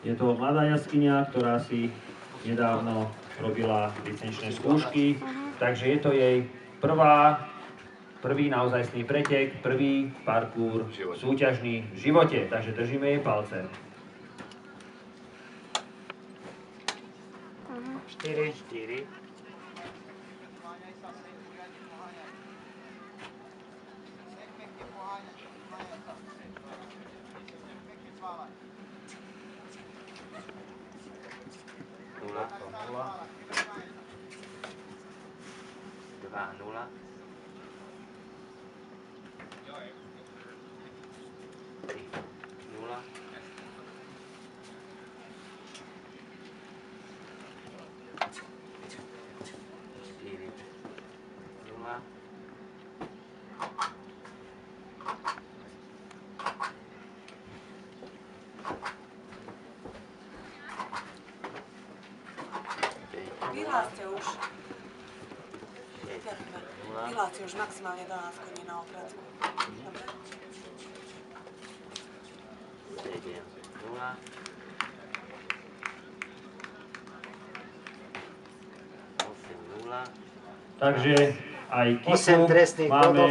Je to mladá jaskyňa, ktorá si nedávno robila licenčné skúšky, takže je to jej prvý naozajstný pretek, prvý parkour súťažný v živote, takže držíme jej palce. 4. Nula. 2-0. 3-0. 4-0. Vyhláste už. Vyhláste už maximálne 12 koní na opracku. Dobre? 7-0. 8-0. Takže aj Osem Kiku trestných máme bodov.